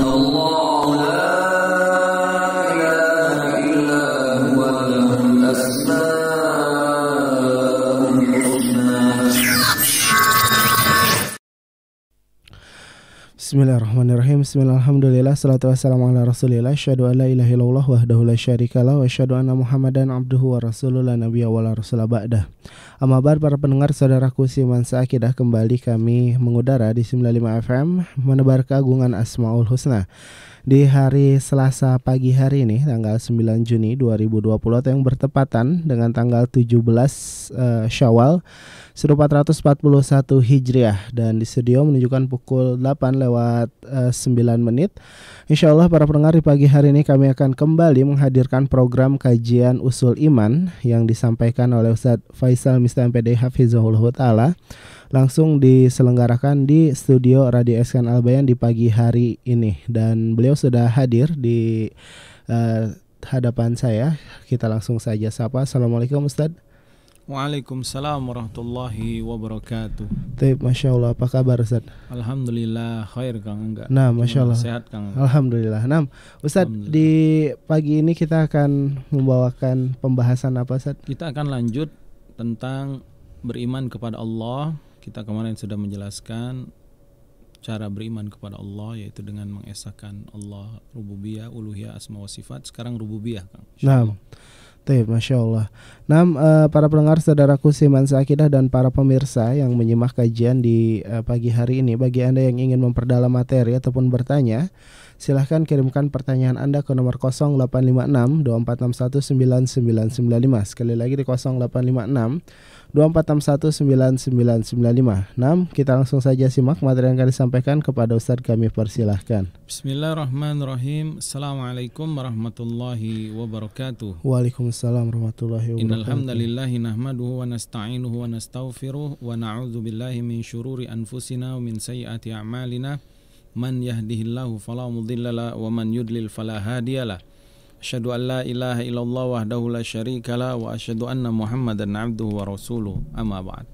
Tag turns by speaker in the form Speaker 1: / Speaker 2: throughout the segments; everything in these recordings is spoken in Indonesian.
Speaker 1: الله لا إله إلا هو له الأسماء الحسنى.
Speaker 2: Bismillahirrahmanirrahim. Bismillahirrahmanirrahim. Salatu wassalamu ala rasulillah. Asyhadu an la ilaha illallah wahdahu la syarikalah wa asyhadu anna Muhammadan abduhu wa rasuluhu la nabiyya wa la rasula ba'dah. Amma ba'd, para pendengar saudaraku seiman seakidah, kembali kami mengudara di 95 FM menebar keagungan Asmaul Husna. Di hari Selasa pagi hari ini, tanggal 9 Juni 2020 atau yang bertepatan dengan tanggal 17 Syawal 1441 Hijriah, dan di studio menunjukkan pukul 8:09. Insya Allah para pendengar, di pagi hari ini kami akan kembali menghadirkan program kajian usul iman yang disampaikan oleh Ustadz Faisal Mista MPD Hafizahullah Ta'ala, langsung diselenggarakan di studio Radio SKN Al-Bayan di pagi hari ini, dan beliau sudah hadir di hadapan saya. Kita langsung saja sapa. Assalamualaikum Ustadz.
Speaker 3: Waalaikumsalam warahmatullahi wabarakatuh.
Speaker 2: Baik, Masya Allah, apa kabar Ustaz?
Speaker 3: Alhamdulillah khair Kang Angga.
Speaker 2: Nah, Masya Allah.
Speaker 3: Sehat Kang.
Speaker 2: Alhamdulillah. Nah, Ustaz, di pagi ini kita akan membawakan pembahasan apa Ustaz?
Speaker 3: Kita akan lanjut tentang beriman kepada Allah. Kita kemarin sudah menjelaskan cara beriman kepada Allah, yaitu dengan mengesahkan Allah rububiyah, uluhiyah, asma wa sifat. Sekarang rububiyah Kang.
Speaker 2: Nah, baik, Masya Allah. Nah, para pendengar saudaraku seiman seakidah dan para pemirsa yang menyimak kajian di pagi hari ini, bagi Anda yang ingin memperdalam materi ataupun bertanya, silahkan kirimkan pertanyaan Anda ke nomor 0856 2461 9995. Sekali lagi di 0856 2461 9995. Nah, kita langsung saja simak materi yang akan disampaikan kepada Ustadz, kami persilahkan.
Speaker 3: Bismillahirrahmanirrahim. Assalamualaikum warahmatullahi wabarakatuh.
Speaker 2: Waalaikumsalam warahmatullahi wabarakatuh.
Speaker 3: Innal hamdalillahi nahmaduhu wa nasta'inuhu wa nastaghfiruh wa na'udzu billahi min syururi anfusina wa min sayyiati a'malina. Man yahdihillahu fala mudhillalah wa man yudlil fala hadiyalah. Asyhadu an la ilaha illallah wahdahu la syarikalah wa asyhadu anna Muhammadan abduhu wa rasuluh. Amma ba'd.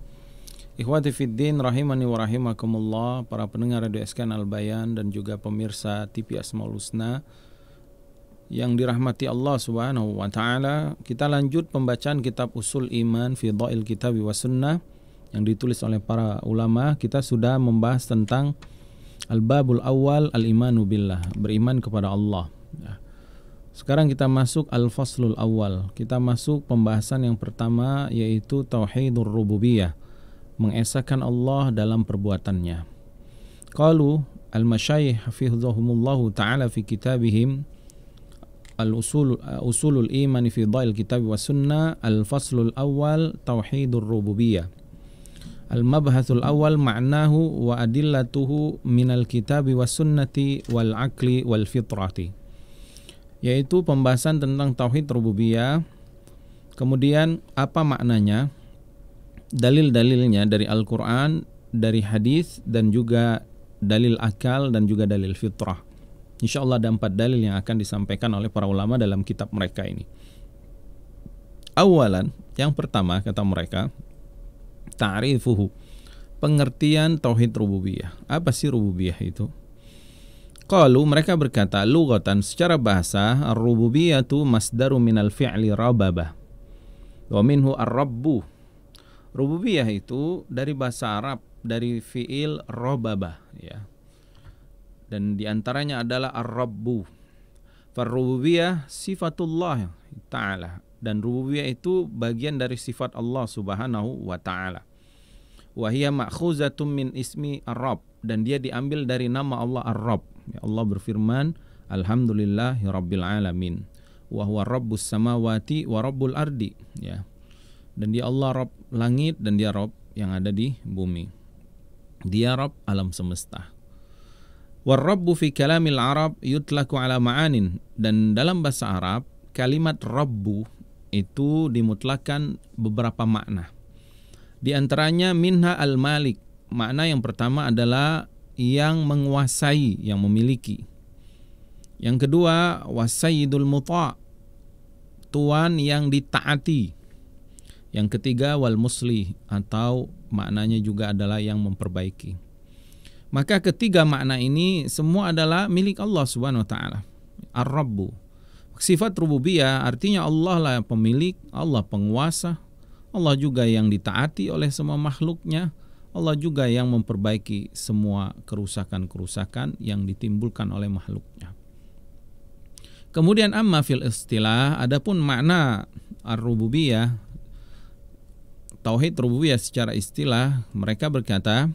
Speaker 3: Ikhwati fid din rahimani wa rahimakumullah, para pendengar Radio SKN Al-Bayan dan juga pemirsa TV Asmaul Husna yang dirahmati Allah Subhanahu wa taala, kita lanjut pembacaan kitab Usul Iman fi Dhail Kitabi wa Sunnah yang ditulis oleh para ulama. Kita sudah membahas tentang Al-Babul Awal, Al-Imanu Billah, beriman kepada Allah. Sekarang kita masuk Al-Faslul Awal. Kita masuk pembahasan yang pertama, yaitu Tauhidur Rububiyah, mengesahkan Allah dalam perbuatannya. Qalu al-masyayikh hafizahumullahu ta'ala fi kitabihim Usulul Iman fi Dhail Kitab wa Sunnah, Al-Faslul Awal Tauhidur Rububiyah. Al-Mabhathul Awal ma'nahu wa adillatuhu minal kitabi wa sunnati wal aqli wal fitrati, yaitu pembahasan tentang tauhid rububiyah, kemudian apa maknanya, dalil-dalilnya dari Al-Quran, dari hadis, dan juga dalil akal dan juga dalil fitrah. InsyaAllah ada 4 dalil yang akan disampaikan oleh para ulama dalam kitab mereka ini. Awalan, yang pertama kata mereka, ta'rifuhu, pengertian tauhid rububiyah. Apa sih rububiyah itu? Qalu, mereka berkata, lughatan, secara bahasa, ar-rububiyatu masdaru minal fi'li rababah wa minhu ar-rabbu. Rububiyah itu dari bahasa Arab, dari fi'il rababah, ya. Dan diantaranya adalah ar-rabbu. Far-rububiyah sifatullah ta'ala, dan rububiyah itu bagian dari sifat Allah Subhanahu wa ta'ala. Wa hiya ma'khuzatun min ismi ar-rabb, dan dia diambil dari nama Allah ar-rabb. Ya, Allah berfirman, alhamdulillahi rabbil alamin wa huwa rabbus samawati wa rabbul ardi, ya. Dan dia Allah Rabb langit, dan dia Rabb yang ada di bumi. Dia Rabb alam semesta. War rabbu fi kalamil Arab yutlaku ala ma'anin, dan dalam bahasa Arab kalimat rabbu itu dimutlakan beberapa makna. Di antaranya minha al-malik, makna yang pertama adalah yang menguasai, yang memiliki. Yang kedua, wasayyidul muta', tuan yang ditaati. Yang ketiga, wal muslih, atau maknanya juga adalah yang memperbaiki. Maka ketiga makna ini semua adalah milik Allah Subhanahu wa taala. Ar-Rabbu. Sifat rububiyah artinya Allah lah pemilik, Allah penguasa, Allah juga yang ditaati oleh semua makhluknya, Allah juga yang memperbaiki semua kerusakan-kerusakan yang ditimbulkan oleh makhluknya. Kemudian amma fil istilah, adapun makna ar-rububiyah, tauhid rububiyah secara istilah, mereka berkata,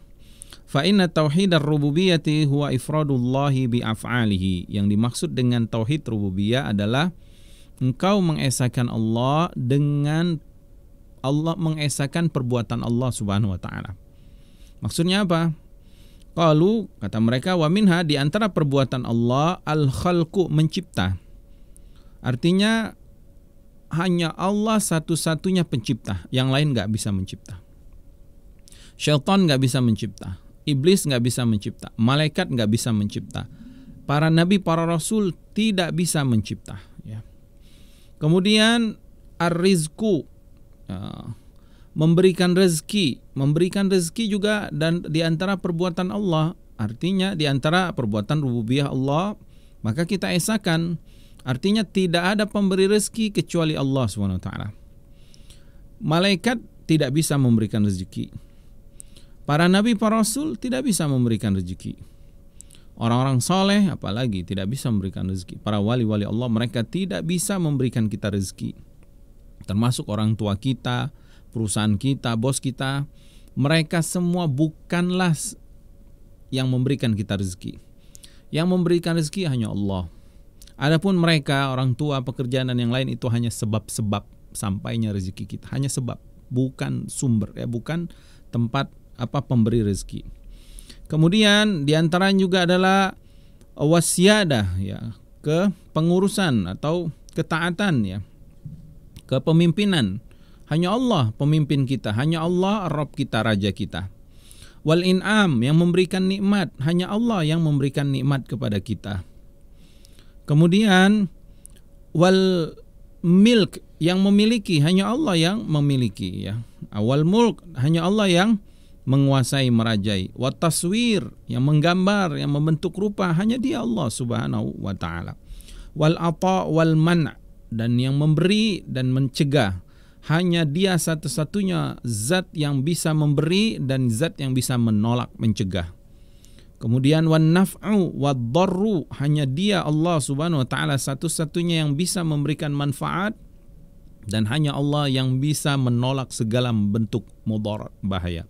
Speaker 3: fa inna tauhid ar-rububiyyati huwa ifradullahi bi af'alihi. Yang dimaksud dengan tauhid rububiyah adalah engkau mengesahkan Allah dengan Allah, mengesahkan perbuatan Allah Subhanahu wa taala. Maksudnya apa? Qalu, kata mereka, wa minha, di antara perbuatan Allah al-khalqu, mencipta. Artinya hanya Allah satu-satunya pencipta, yang lain enggak bisa mencipta. Syaitan enggak bisa mencipta. Iblis nggak bisa mencipta, malaikat nggak bisa mencipta, para nabi, para rasul tidak bisa mencipta. Ya. Kemudian ar-rizku, memberikan rezeki juga dan diantara perbuatan Allah. Artinya diantara perbuatan rububiyah Allah, maka kita esahkan. Artinya tidak ada pemberi rezeki kecuali Allah SWT. Malaikat tidak bisa memberikan rezeki. Para nabi, para rasul tidak bisa memberikan rezeki. Orang-orang soleh apalagi tidak bisa memberikan rezeki. Para wali-wali Allah, mereka tidak bisa memberikan kita rezeki. Termasuk orang tua kita, perusahaan kita, bos kita. Mereka semua bukanlah yang memberikan kita rezeki. Yang memberikan rezeki hanya Allah. Adapun mereka, orang tua, pekerjaan dan yang lain, itu hanya sebab-sebab sampainya rezeki kita. Hanya sebab, bukan sumber, bukan tempat pemberi rezeki. Kemudian diantaranya juga adalah wasyadah, ya, kepengurusan atau ketaatan, ya, kepemimpinan. Hanya Allah pemimpin kita, hanya Allah Rabb kita, raja kita. Wal in'am, yang memberikan nikmat, hanya Allah yang memberikan nikmat kepada kita. Kemudian wal milk, yang memiliki, hanya Allah yang memiliki, ya. Awal mulk, hanya Allah yang menguasai, merajai. Wa taswir, yang menggambar, yang membentuk rupa, hanya Dia, Allah Subhanahu wa taala. Wal ata wal man', dan yang memberi dan mencegah, hanya Dia satu-satunya zat yang bisa memberi dan zat yang bisa menolak, mencegah. Kemudian wan naf'u wad darru, hanya Dia, Allah Subhanahu wa taala, satu-satunya yang bisa memberikan manfaat dan hanya Allah yang bisa menolak segala bentuk mudarat, bahaya.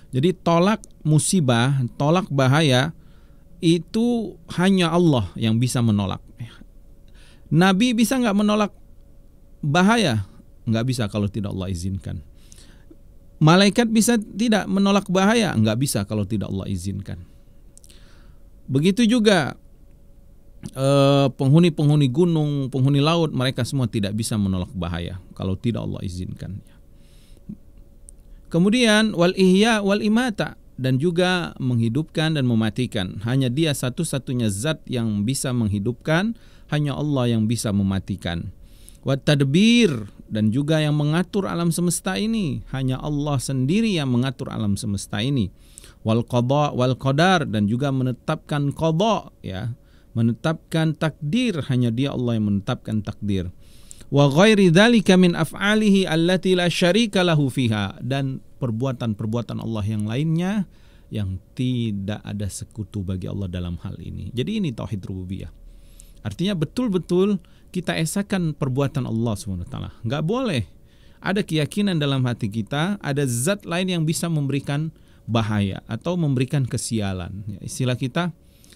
Speaker 3: Jadi tolak musibah, tolak bahaya, itu hanya Allah yang bisa menolak. Nabi bisa nggak menolak bahaya? Nggak bisa kalau tidak Allah izinkan. Malaikat bisa tidak menolak bahaya? Nggak bisa kalau tidak Allah izinkan. Begitu juga penghuni-penghuni gunung, penghuni laut, mereka semua tidak bisa menolak bahaya kalau tidak Allah izinkan. Kemudian wal ihya wal imata, dan juga menghidupkan dan mematikan. Hanya Dia satu-satunya zat yang bisa menghidupkan, hanya Allah yang bisa mematikan. Wat tadbir, dan juga yang mengatur alam semesta ini, hanya Allah sendiri yang mengatur alam semesta ini. Wal qada wal qadar, dan juga menetapkan qada, ya, menetapkan takdir, hanya Dia, Allah yang menetapkan takdir. Wa ghairi dzalika min af'alihi allati la syarika lahu fiha, dan perbuatan-perbuatan Allah yang lainnya yang tidak ada sekutu bagi Allah dalam hal ini. Jadi ini tauhid rububiyah. Artinya betul-betul kita esahkan perbuatan Allah SWT. Enggak boleh ada keyakinan dalam hati kita ada zat lain yang bisa memberikan bahaya atau memberikan kesialan. Ya, istilah kita,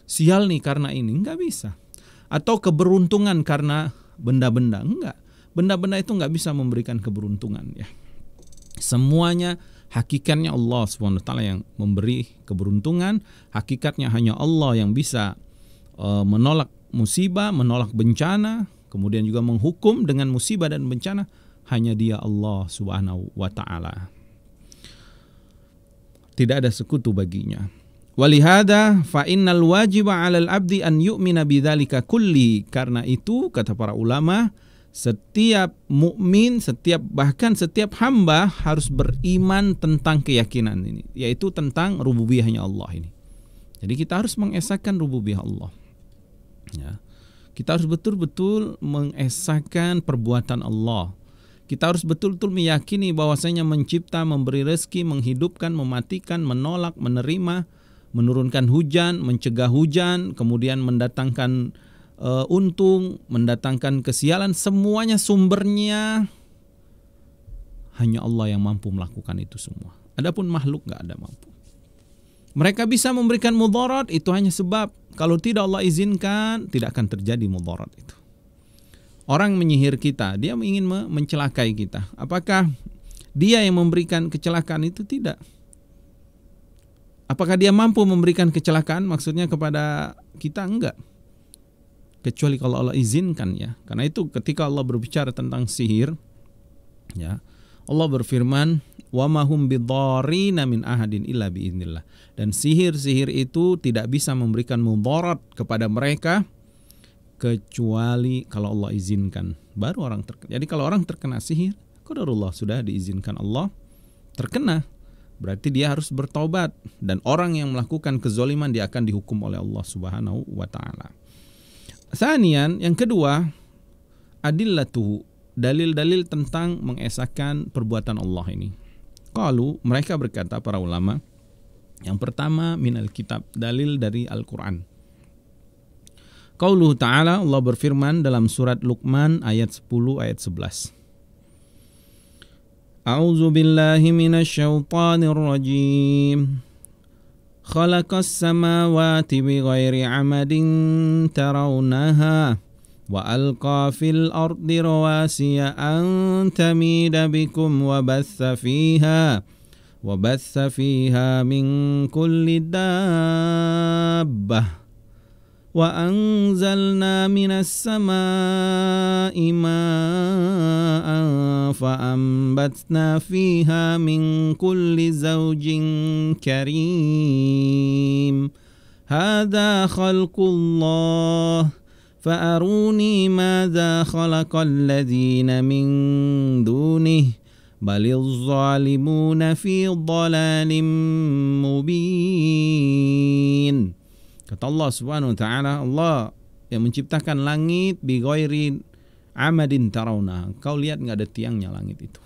Speaker 3: sial nih karena ini, enggak bisa. Atau keberuntungan karena benda-benda, enggak. Benda-benda itu enggak bisa memberikan keberuntungan, ya. Semuanya hakikatnya Allah SWT yang memberi keberuntungan. Hakikatnya hanya Allah yang bisa menolak musibah, menolak bencana, kemudian juga menghukum dengan musibah dan bencana. Hanya Dia, Allah Subhanahu wa taala. Tidak ada sekutu baginya. Walihada fa innal wajiba 'alal 'abdi an yu'mina bidzalika kulli. Karena itu kata para ulama, setiap mukmin, bahkan setiap hamba harus beriman tentang keyakinan ini, yaitu tentang rububiyahnya Allah ini. Jadi kita harus mengesahkan rububiyah Allah. Ya. Kita harus betul-betul mengesahkan perbuatan Allah. Kita harus betul-betul meyakini bahwasanya mencipta, memberi rezeki, menghidupkan, mematikan, menolak, menerima, menurunkan hujan, mencegah hujan, kemudian mendatangkan untung, mendatangkan kesialan, semuanya sumbernya hanya Allah yang mampu melakukan itu semua. Adapun makhluk nggak ada mampu. Mereka bisa memberikan mudarat, itu hanya sebab kalau tidak Allah izinkan, tidak akan terjadi mudarat itu. Orang menyihir kita, dia ingin mencelakai kita. Apakah dia yang memberikan kecelakaan itu? Tidak. Apakah dia mampu memberikan kecelakaan maksudnya kepada kita? Enggak. Kecuali kalau Allah izinkan ya. Karena itu ketika Allah berbicara tentang sihir, ya, Allah berfirman, "Wa ma hum bidarrina min ahadin illa biiznillah." Dan sihir-sihir itu tidak bisa memberikan mudarat kepada mereka kecuali kalau Allah izinkan. Baru orang terkena. Jadi kalau orang terkena sihir, qadarullah, sudah diizinkan Allah terkena. Berarti dia harus bertobat, dan orang yang melakukan kezaliman dia akan dihukum oleh Allah Subhanahu wa taala. Tsaniyan, yang kedua, adillatuhu, dalil-dalil tentang mengesahkan perbuatan Allah ini. Qalu, mereka berkata para ulama, yang pertama minal kitab, dalil dari Al-Qur'an. Qauluhu ta'ala, Allah berfirman dalam surat Luqman ayat 10 ayat 11. A'udzu billahi minasy syaithanir rajim. Khalaqas samawati bighairi 'amadin tarawnaha wa alqa fil ardi rawasiya an tamida bikum wa batha fiha min kulli dabbah wa anzalna minas samaa'i ma'an fa ambatna fiha min kulli zawjin karim. Hadza khalqullah fa'aruni madza khalaqal ladzina min dunih balil zalimuna fi dhalalin mubin. Kata Allah Subhanahu wa taala, Allah yang menciptakan langit bi ghairi amadin tarawna. Kau lihat enggak ada tiangnya langit itu.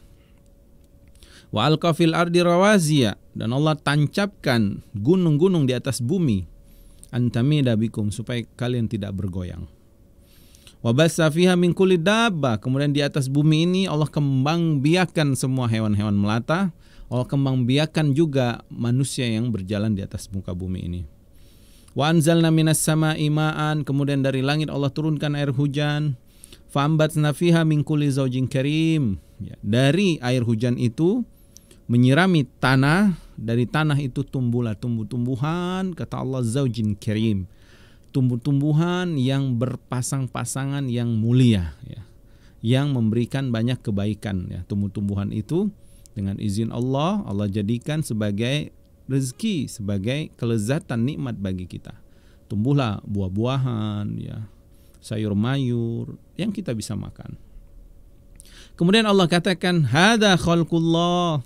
Speaker 3: Wa alqa fil ardi rawasiya, dan Allah tancapkan gunung-gunung di atas bumi, antamida bikum, supaya kalian tidak bergoyang. Wa bassa fiha min kulli dabbah, kemudian di atas bumi ini Allah kembangbiakkan semua hewan-hewan melata. Allah kembangbiakkan juga manusia yang berjalan di atas muka bumi ini. Wa anzalna minas samaa'i ma'an, kemudian dari langit Allah turunkan air hujan. Fa ambatna fiha min kulli zawjin karim, ya, dari air hujan itu menyirami tanah, dari tanah itu tumbuhlah tumbuh-tumbuhan, kata Allah, zaujin karim, tumbuh-tumbuhan yang berpasang-pasangan yang mulia, ya, yang memberikan banyak kebaikan, ya. Tumbuh-tumbuhan itu dengan izin Allah, Allah jadikan sebagai rezeki, sebagai kelezatan nikmat bagi kita. Tumbuhlah buah-buahan, ya, sayur mayur yang kita bisa makan. Kemudian Allah katakan, hadza khalqullah.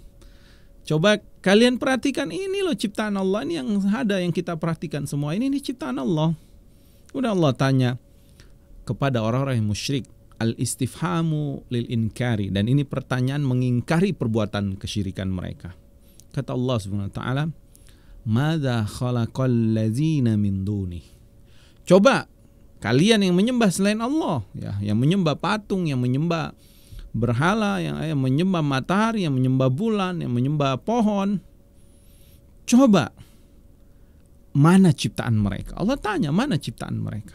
Speaker 3: Coba kalian perhatikan, ini loh ciptaan Allah, ini yang ada, yang kita perhatikan semua ini ciptaan Allah. Udah Allah tanya kepada orang-orang yang musyrik, al-istifhamu lil inkari, dan ini pertanyaan mengingkari perbuatan kesyirikan mereka. Kata Allah Subhanahu wa taala, madza khalaqal ladzina min dunih. Coba kalian yang menyembah selain Allah, ya, yang menyembah patung, yang menyembah berhala, yang menyembah matahari, yang menyembah bulan, yang menyembah pohon, coba mana ciptaan mereka? Allah tanya, mana ciptaan mereka?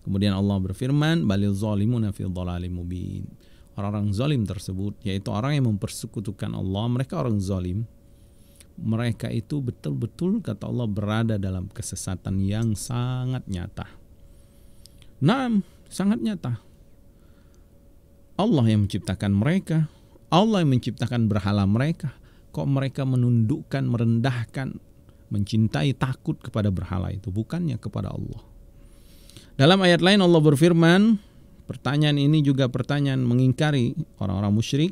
Speaker 3: Kemudian Allah berfirman, balil zalimuna fi dhalalim mubin. Orang-orang zalim tersebut, yaitu orang yang mempersekutukan Allah, mereka orang zalim. Mereka itu betul-betul, kata Allah, berada dalam kesesatan yang sangat nyata. Nah, sangat nyata. Allah yang menciptakan mereka, Allah yang menciptakan berhala mereka. Kok mereka menundukkan, merendahkan, mencintai, takut kepada berhala itu, bukannya kepada Allah. Dalam ayat lain Allah berfirman, pertanyaan ini juga pertanyaan mengingkari orang-orang musyrik.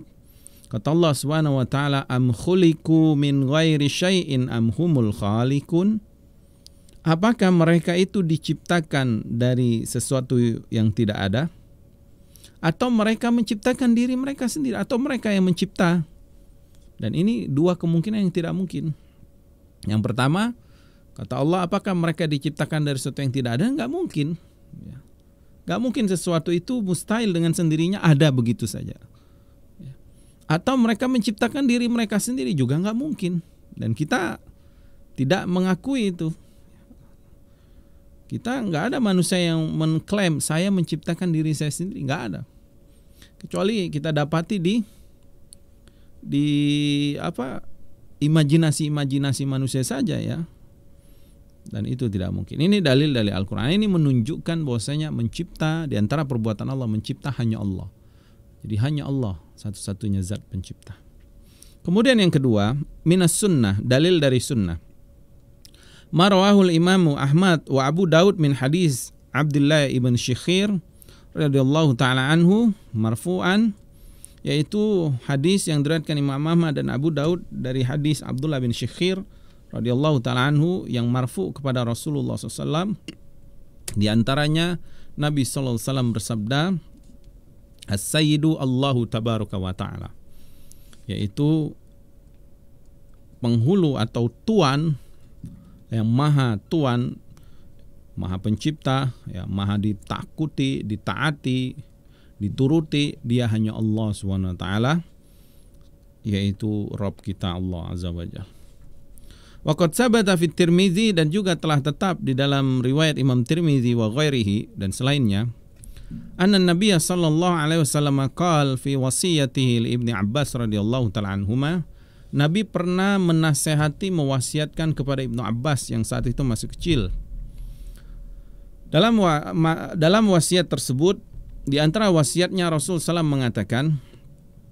Speaker 3: Kata Allah Subhanahu wa taala, am khuliqu min ghairi syai'in am humul khaliqun. apakah mereka itu diciptakan dari sesuatu yang tidak ada, atau mereka menciptakan diri mereka sendiri, atau mereka yang mencipta? Dan ini dua kemungkinan yang tidak mungkin. Yang pertama, kata Allah, apakah mereka diciptakan dari sesuatu yang tidak ada? Nggak mungkin. Nggak mungkin sesuatu itu mustahil dengan sendirinya ada begitu saja. Atau mereka menciptakan diri mereka sendiri, juga nggak mungkin. Dan kita tidak mengakui itu. Kita nggak ada manusia yang mengklaim saya menciptakan diri saya sendiri, nggak ada. Kecuali kita dapati di imajinasi manusia saja ya. Dan itu tidak mungkin. Ini dalil dari Al-Quran. Ini menunjukkan bahwasanya mencipta, di antara perbuatan Allah mencipta hanya Allah. Jadi hanya Allah satu-satunya zat pencipta. Kemudian yang kedua, minas sunnah, dalil dari sunnah. Marawahul imamu Ahmad wa Abu Daud min hadis Abdullah ibn Shikhir radhiyallahu ta'ala anhu marfu'an, yaitu hadis yang diriwayatkan Imam Ahmad dan Abu Daud dari hadis Abdullah bin Shikhir radhiyallahu ta'ala anhu yang marfu kepada Rasulullah SAW. Di antaranya Nabi SAW bersabda, As-Sayyidu Allahu Tabaraka wa Ta'ala, yaitu penghulu atau tuan yang maha tuan, maha pencipta, ya, maha ditakuti, ditaati, dituruti, dia hanya Allah SWT, yaitu Rabb kita Allah Azza wa Jalla. Waqad sabata fi Tirmizi, dan juga telah tetap di dalam riwayat Imam Tirmizi wa ghairihi dan selainnya, anna Nabiy sallallahu alaihi wasallam qala fi wasiyatihi li Ibnu Abbas radhiyallahu ta'ala anhuma, Nabi pernah menasehati, mewasiatkan kepada Ibnu Abbas yang saat itu masih kecil. Dalam wasiat tersebut, di antara wasiatnya Rasul SAW mengatakan,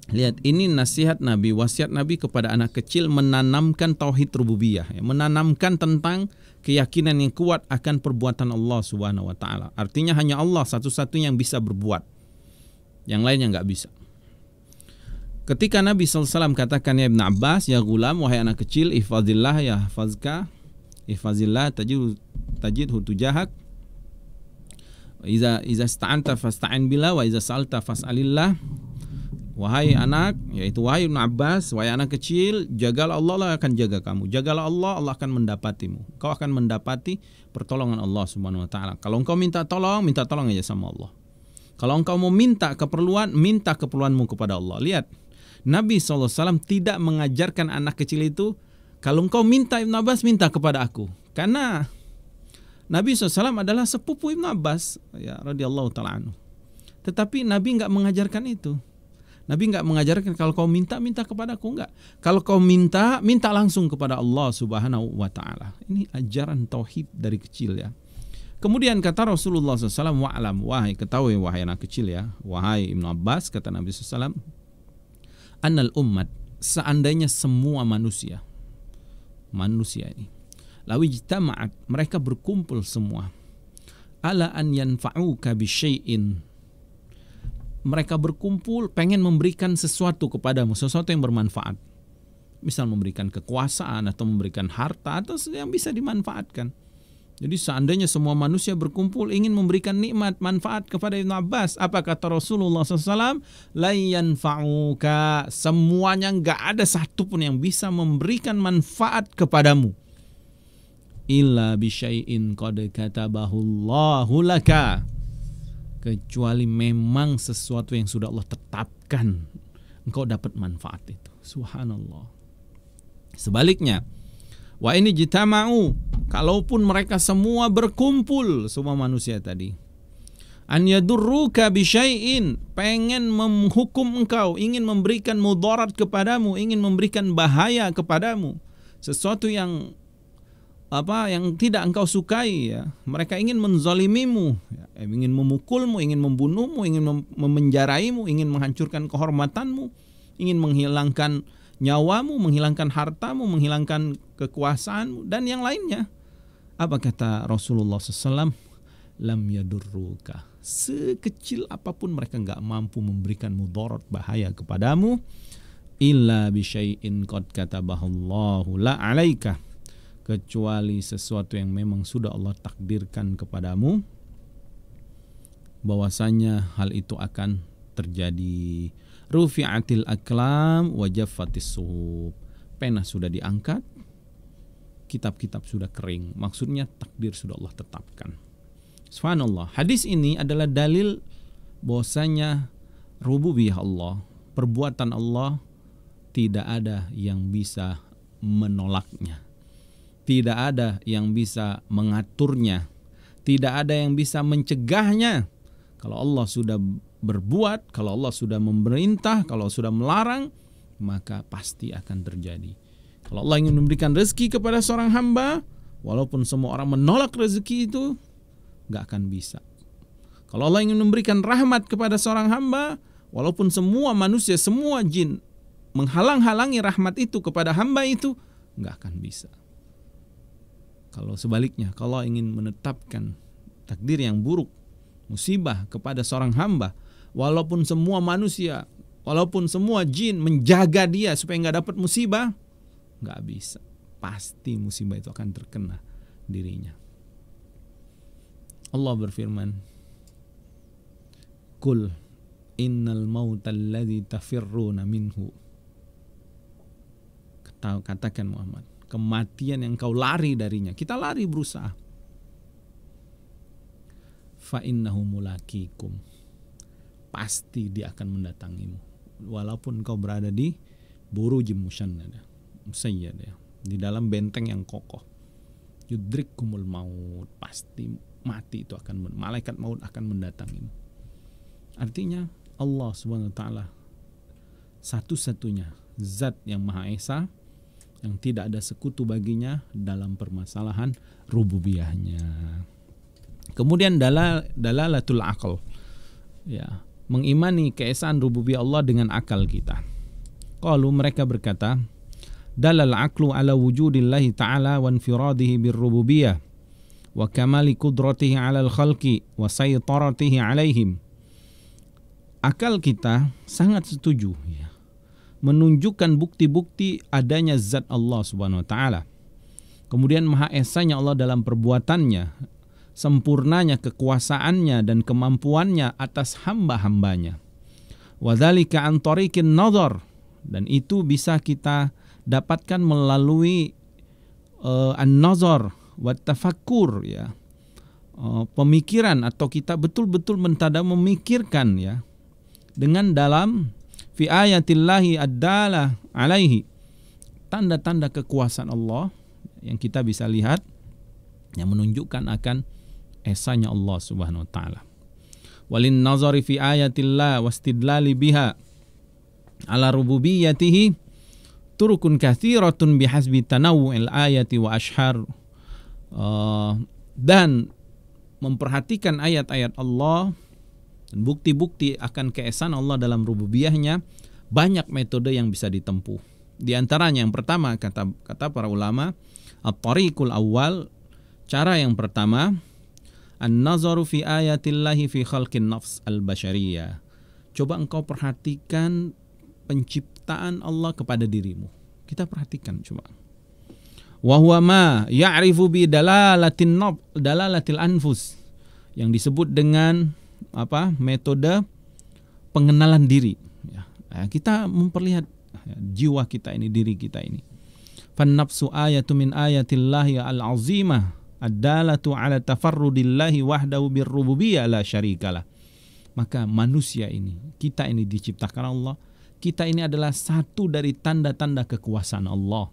Speaker 3: lihat, ini nasihat Nabi, wasiat Nabi kepada anak kecil, menanamkan tauhid rububiyah, ya, menanamkan tentang keyakinan yang kuat akan perbuatan Allah Subhanahu wa taala. Artinya hanya Allah satu-satunya yang bisa berbuat. Yang lainnya nggak bisa. Ketika Nabi SAW katakan, ya Ibn Abbas, ya gulam, wahai anak kecil, ihfazillah ya hafazka, ihfazillah tajidhu tujahak, iza ista'anta fasta'in billah, wa iza sa'alta fas'alillah. Wahai anak, yaitu wahai Ibn Abbas, wahai anak kecil, jagalah Allah, Allah akan jaga kamu. Jagalah Allah, Allah akan mendapatimu. Kau akan mendapati pertolongan Allah Subhanahu wa taala. Kalau engkau minta tolong aja sama Allah. Kalau engkau mau minta keperluanmu kepada Allah. Lihat, Nabi SAW tidak mengajarkan anak kecil itu, kalau engkau minta Ibn Abbas, minta kepada aku. Karena Nabi SAW adalah sepupu Ibn Abbas, ya, radhiyallahu ta'ala anhu. Tetapi Nabi enggak mengajarkan itu. Nabi enggak mengajarkan kalau kau minta kepadaku, enggak. Kalau kau minta langsung kepada Allah Subhanahu wa taala. Ini ajaran tauhid dari kecil ya. Kemudian kata Rasulullah SAW, wa'lam, wahai ketahui wahai anak kecil ya, wahai Ibnu Abbas, kata Nabi SAW, annal ummat, seandainya semua manusia ini, lawi jitama'at, mereka berkumpul semua, ala an yanfa'uka bisyai'in, mereka berkumpul pengen memberikan sesuatu kepadamu, sesuatu yang bermanfaat. Misal memberikan kekuasaan atau memberikan harta atau yang bisa dimanfaatkan. Jadi seandainya semua manusia berkumpul ingin memberikan nikmat, manfaat kepada Ibn Abbas, apa kata Rasulullah SAW? La yanfa'uka, semuanya enggak ada satupun yang bisa memberikan manfaat kepadamu. Illa bisyai'in qad katabahu Allahu laka, kecuali memang sesuatu yang sudah Allah tetapkan, engkau dapat manfaat itu. Subhanallah. Sebaliknya, wa ini jitama'u, kalaupun mereka semua berkumpul, semua manusia tadi, an yadurruka bisyai'in, pengen menghukum engkau, ingin memberikan mudarat kepadamu, ingin memberikan bahaya kepadamu, sesuatu yang tidak engkau sukai ya. Mereka ingin menzalimimu, ya, ingin memukulmu, ingin membunuhmu, ingin memenjaraimu, ingin menghancurkan kehormatanmu, ingin menghilangkan nyawamu, menghilangkan hartamu, menghilangkan kekuasaanmu dan yang lainnya. Apa kata Rasulullah SAW? Lam yadurruka, sekecil apapun mereka enggak mampu memberikan mudarat, bahaya kepadamu, illa bisyai'in qad katabahallahu la alaika, kecuali sesuatu yang memang sudah Allah takdirkan kepadamu, bahwasanya hal itu akan terjadi. Rufi'atil aklam wa jaffatis suhub. Pena sudah diangkat, kitab-kitab sudah kering. Maksudnya takdir sudah Allah tetapkan. Subhanallah. Hadis ini adalah dalil bahwasanya rububiyah Allah, perbuatan Allah, tidak ada yang bisa menolaknya. Tidak ada yang bisa mengaturnya. Tidak ada yang bisa mencegahnya. Kalau Allah sudah berbuat, kalau Allah sudah memerintah, kalau sudah melarang, maka pasti akan terjadi. Kalau Allah ingin memberikan rezeki kepada seorang hamba, walaupun semua orang menolak rezeki itu, gak akan bisa. Kalau Allah ingin memberikan rahmat kepada seorang hamba, walaupun semua manusia, semua jin menghalang-halangi rahmat itu kepada hamba itu, gak akan bisa. Kalau sebaliknya, kalau Allah ingin menetapkan takdir yang buruk, musibah kepada seorang hamba, walaupun semua manusia, walaupun semua jin menjaga dia supaya nggak dapat musibah, nggak bisa. Pasti musibah itu akan terkena dirinya. Allah berfirman, Qul innal mautal ladzi tafirruna minhu. Katakan Muhammad, kematian yang kau lari darinya, kita lari berusaha. Fa innahu mulaqikum. Pasti dia akan mendatangimu, walaupun kau berada di burujim musyannada, musayyadah, di dalam benteng yang kokoh. Yudrikkumul maut, pasti mati itu akan, malaikat maut akan mendatangimu. Artinya Allah Subhanahu wa taala satu-satunya zat yang Maha Esa, yang tidak ada sekutu baginya dalam permasalahan rububiyahnya. Kemudian dalalatul aql, ya, mengimani keesaan rububiyah Allah dengan akal kita. Qalu, mereka berkata, dalal aqlu ala wujudillahi ta'ala wa infiradihi birrububiyah wa kamali qudratihi 'alal khalqi wa saytaratihi 'alaihim. Akal kita sangat setuju, ya, menunjukkan bukti-bukti adanya zat Allah Subhanahu wa taala. Kemudian Maha Esanya Allah dalam perbuatannya, sempurnanya kekuasaannya dan kemampuannya atas hamba-hambanya. Wa dzalika an tariqin nazar, dan itu bisa kita dapatkan melalui an-nazar wa tafakkur, ya, pemikiran, atau kita betul-betul memikirkan, ya, dengan dalam fi ayatillahi ad-dalah alaihi, tanda-tanda kekuasaan Allah yang kita bisa lihat, yang menunjukkan akan esanya Allah Subhanahu wa taala. Walin nazari fi ayatillah wastidlali biha ala rububiyyatihi turukun katsiratun bihasbi tanawu'il ayati wa ashhar. Dan memperhatikan ayat-ayat Allah dan bukti-bukti akan keesaan Allah dalam rububiyahnya, banyak metode yang bisa ditempuh. Di antaranya yang pertama, kata para ulama, at-tariqul awwal, cara yang pertama, an-nazaru fi ayatillahi fi khalqin nafs al-bashariyah. Coba engkau perhatikan penciptaan Allah kepada dirimu. Kita perhatikan coba. Wa huwa ma ya'rifu bi dalalatil anfus, yang disebut dengan apa? Metode pengenalan diri, ya. Kita memperlihat, ya, jiwa kita ini, diri kita ini. Fan nafsu ayatu min ayatillahi al-azimah ad-dalatu ala tafarrudillahi wahdahu birrububiyyah la syarikalah. Maka manusia ini, kita ini diciptakan Allah. Kita ini adalah satu dari tanda-tanda kekuasaan Allah,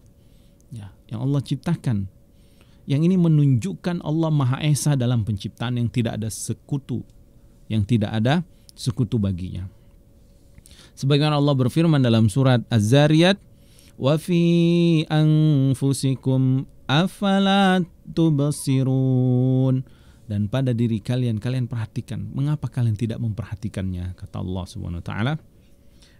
Speaker 3: ya, yang Allah ciptakan. Yang ini menunjukkan Allah Maha Esa dalam penciptaan, yang tidak ada sekutu, yang tidak ada sekutu baginya. Sebagaimana Allah berfirman dalam surat Az-Zariyat, wa fi anfusikum afala tubsirun, dan pada diri kalian perhatikan, mengapa kalian tidak memperhatikannya, kata Allah Subhanahu wa taala.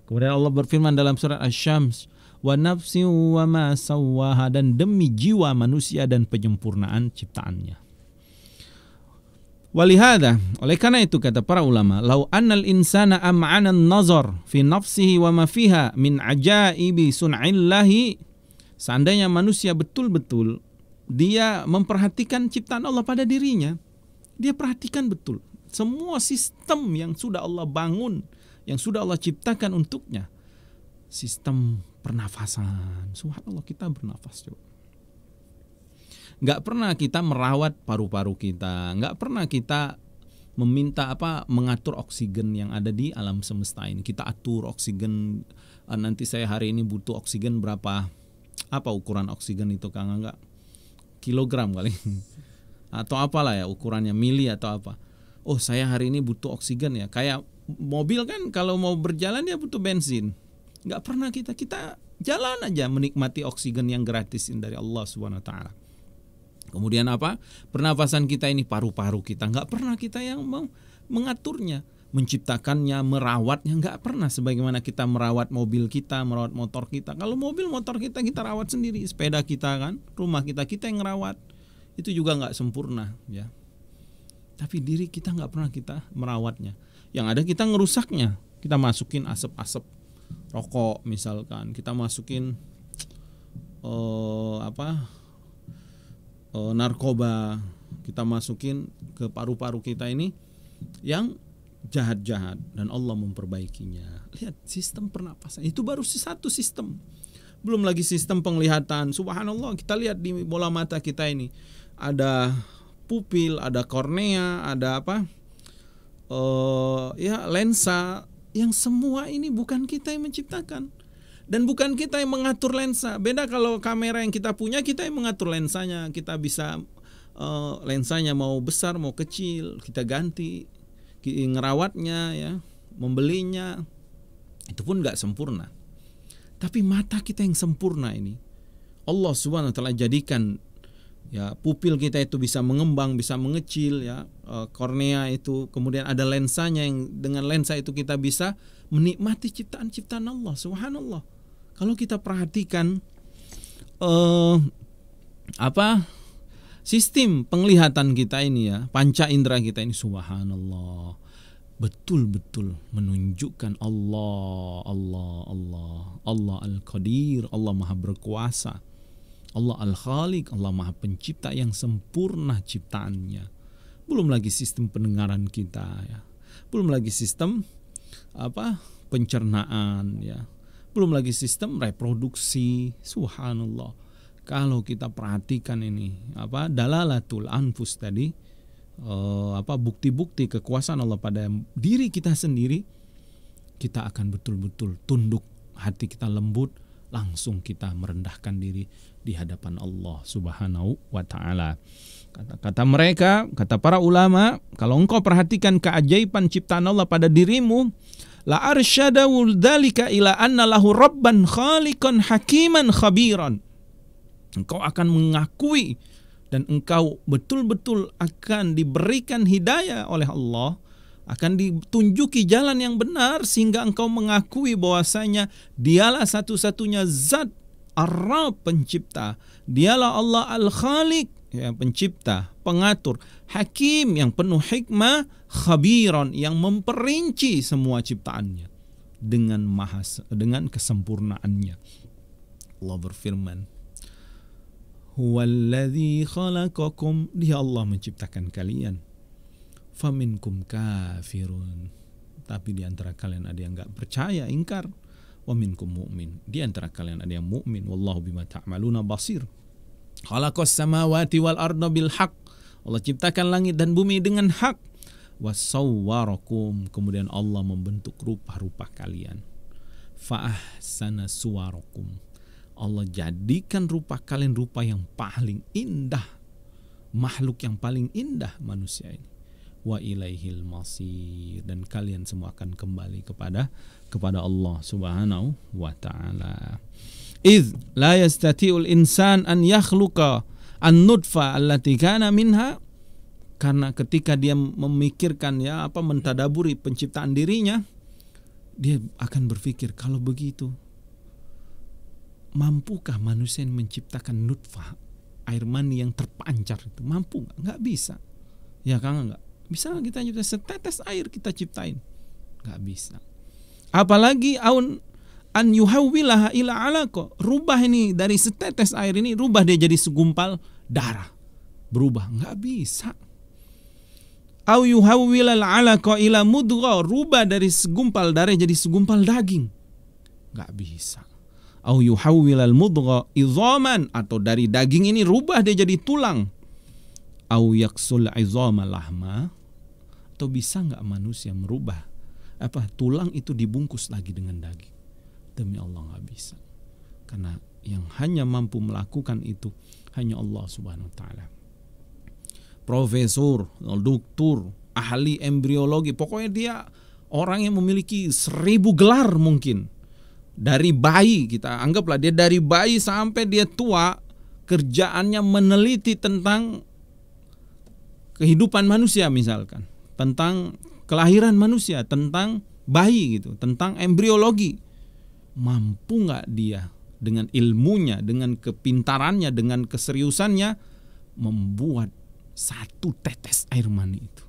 Speaker 3: Kemudian Allah berfirman dalam surat Asy-Syams, wa nafsi wa ma sawwaha, dan demi jiwa manusia dan penyempurnaan ciptaannya. Walihada, oleh karena itu kata para ulama, lau annal insana am'ana an-nazar fi nafsihi wa ma fiha min ajaibi sun'illahi, seandainya manusia betul-betul dia memperhatikan ciptaan Allah pada dirinya, dia perhatikan betul semua sistem yang sudah Allah bangun, yang sudah Allah ciptakan untuknya. Sistem pernafasan, subhanallah, kita bernafas coba. Nggak pernah kita merawat paru-paru kita, nggak pernah kita meminta mengatur oksigen yang ada di alam semesta ini. Kita atur oksigen, nanti saya hari ini butuh oksigen berapa, apa ukuran oksigen itu Kang? Enggak kilogram kali atau apalah ya ukurannya, mili atau apa. Oh saya hari ini butuh oksigen ya, kayak mobil kan kalau mau berjalan dia butuh bensin. Nggak pernah kita jalan aja menikmati oksigen yang gratis dari Allah Subhanahu wa taala. Kemudian pernafasan kita ini, paru-paru kita, nggak pernah kita yang mengaturnya, menciptakannya, merawatnya, nggak pernah. Sebagaimana kita merawat mobil kita, merawat motor kita. Kalau mobil motor kita rawat sendiri, sepeda kita kan, rumah kita yang merawat. Itu juga nggak sempurna ya. Tapi diri kita nggak pernah kita merawatnya. Yang ada kita ngerusaknya. Kita masukin asap-asap rokok misalkan, kita masukin narkoba, kita masukin ke paru-paru kita ini yang jahat-jahat, dan Allah memperbaikinya. Lihat sistem pernapasan itu baru satu sistem, belum lagi sistem penglihatan. Subhanallah, kita lihat di bola mata kita ini ada pupil, ada kornea, ada lensa, yang semua ini bukan kita yang menciptakan. Dan bukan kita yang mengatur lensa. Beda kalau kamera yang kita punya, kita yang mengatur lensanya. Kita bisa lensanya mau besar mau kecil, kita ganti, ngerawatnya ya, membelinya. Itu pun gak sempurna. Tapi mata kita yang sempurna ini, Allah Subhanahu wa taala jadikan ya, pupil kita itu bisa mengembang, bisa mengecil ya, kornea itu, kemudian ada lensanya yang dengan lensa itu kita bisa menikmati ciptaan-ciptaan Allah. Subhanallah. Kalau kita perhatikan sistem penglihatan kita ini ya, panca indera kita ini, subhanallah, betul-betul menunjukkan Allah Al-Qadir, Allah Maha Berkuasa, Allah Al-Khaliq, Allah Maha Pencipta yang sempurna ciptaannya. Belum lagi sistem pendengaran kita ya, belum lagi sistem pencernaan ya, belum lagi sistem reproduksi. Subhanallah. Kalau kita perhatikan ini dalalatul anfus tadi, bukti-bukti kekuasaan Allah pada diri kita sendiri, kita akan betul-betul tunduk, hati kita lembut, langsung kita merendahkan diri di hadapan Allah Subhanahu wa taala. Kata mereka, kata para ulama, kalau engkau perhatikan keajaiban ciptaan Allah pada dirimu, la arsyadahu dzalika ila anna lahu rabban khaliqan hakiman khabiran. Engkau akan mengakui dan engkau betul-betul akan diberikan hidayah oleh Allah, akan ditunjuki jalan yang benar sehingga engkau mengakui bahwasanya dialah satu-satunya zat Ar-Rabb, pencipta. Dialah Allah Al-Khaliq, ya, pencipta, pengatur, Hakim yang penuh hikmah, Khabiran yang memperinci semua ciptaannya dengan kesempurnaannya. Allah berfirman, Huwallazi khalaqakum, dia Allah menciptakan kalian. Faminkum kafirun, tapi di antara kalian ada yang enggak percaya, ingkar. Wa minkum mu'min, di antara kalian ada yang mukmin. Wallahu bima ta'maluna basir. Khalaqas samawati wal arda bil haqq, Allah ciptakan langit dan bumi dengan hak. Wasawwarakum, kemudian Allah membentuk rupa-rupa kalian. Fa ahsana suwarakum, Allah jadikan rupa kalian rupa yang paling indah, makhluk yang paling indah manusia ini. Wa ilaihil masir, dan kalian semua akan kembali kepada Allah Subhanahu wa taala. Idz la yastati'ul insan an yakhluqa an-nutfa allati kana minha, karena ketika dia memikirkan mentadaburi penciptaan dirinya, dia akan berpikir, kalau begitu mampukah manusia yang menciptakan nutfah, air mani yang terpancar itu? Mampu nggak? Nggak bisa. Ya kan nggak bisa kita cipta setetes air, kita ciptain, nggak bisa. Apalagi an yuhawwilaha ila alaqa, rubah ini dari setetes air ini, rubah dia jadi segumpal darah, berubah, nggak bisa. Au yuhawwilal 'alaqa ila mudghah, rubah dari segumpal darah jadi segumpal daging, nggak bisa. Au yuhawwilal mudghah idhaman, atau dari daging ini rubah dia jadi tulang. Au yaksul 'izama lahma, atau bisa nggak manusia merubah tulang itu dibungkus lagi dengan daging? Demi Allah nggak bisa, karena yang hanya mampu melakukan itu hanya Allah Subhanahu wa Ta'ala. Profesor, doktor, ahli embriologi, pokoknya dia orang yang memiliki 1000 gelar mungkin. Dari bayi, kita anggaplah dia dari bayi sampai dia tua, kerjaannya meneliti tentang kehidupan manusia misalkan, tentang kelahiran manusia, tentang bayi gitu, tentang embriologi. Mampu nggak dia dengan ilmunya, dengan kepintarannya, dengan keseriusannya membuat satu tetes air mani itu,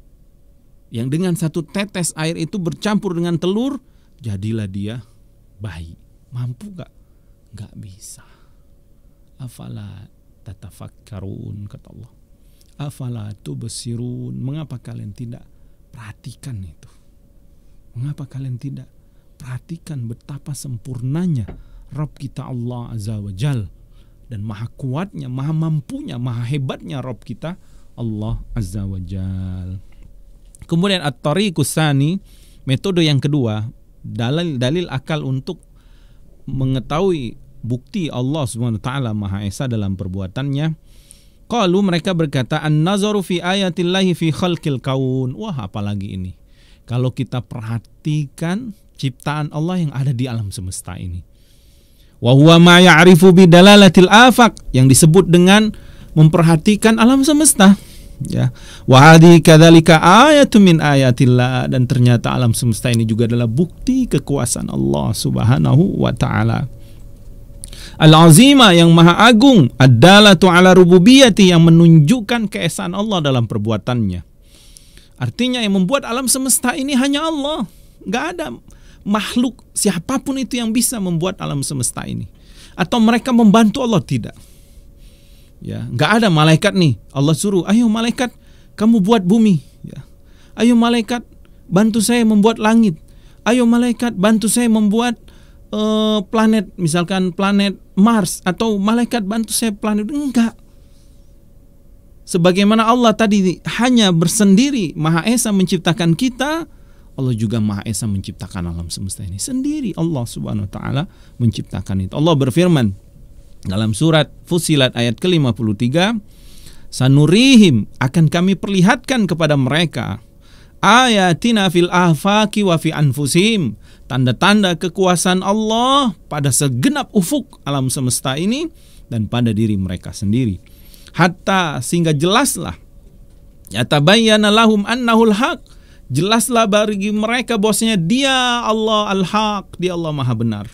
Speaker 3: yang dengan satu tetes air itu bercampur dengan telur, jadilah dia bayi. Mampu gak? Gak bisa. Afala tatafakkarun, kata Allah. Afala tubsirun, mengapa kalian tidak perhatikan itu? Mengapa kalian tidak perhatikan betapa sempurnanya Rabb kita Allah Azza wa Jal, dan maha kuatnya, maha mampunya, maha hebatnya Rabb kita Allah Azza wa Jal. Kemudian at-tariqus tsani, metode yang kedua, dalil akal untuk mengetahui bukti Allah Subhanahu wa taala Maha Esa dalam perbuatannya. Qalu, mereka berkata, an-nazaru fi ayatillahi fi khalqil kaun. Wah, apalagi ini? Kalau kita perhatikan ciptaan Allah yang ada di alam semesta ini. Wa huwa ma ya'rifu bi dalalatil afaq, yang disebut dengan memperhatikan alam semesta. Ya, wa hadhi kadzalika ayatun min ayatillah, dan ternyata alam semesta ini juga adalah bukti kekuasaan Allah Subhanahu wa taala. Al-azima, yang maha agung, ad-dalatu ala rububiyyati, yang menunjukkan keesaan Allah dalam perbuatannya. Artinya yang membuat alam semesta ini hanya Allah. Enggak ada makhluk siapapun itu yang bisa membuat alam semesta ini, atau mereka membantu Allah, tidak. Ya, nggak ada malaikat nih, Allah suruh, ayo malaikat kamu buat bumi, ya. Ayo malaikat bantu saya membuat langit. Ayo malaikat bantu saya membuat planet, misalkan planet Mars, atau malaikat bantu saya planet. Enggak. Sebagaimana Allah tadi hanya bersendiri Maha Esa menciptakan kita, Allah juga Maha Esa menciptakan alam semesta ini sendiri. Allah Subhanahu wa taala menciptakan itu. Allah berfirman dalam surat Fussilat ayat ke-53, sanurihim, akan kami perlihatkan kepada mereka, ayatina fil afaqi wa fi anfusihim, tanda-tanda kekuasaan Allah pada segenap ufuk alam semesta ini dan pada diri mereka sendiri. Hatta, sehingga jelaslah, yatabayyana lahum annahul haq, jelaslah bagi mereka bahwasanya dia Allah al-haq, dia Allah maha benar.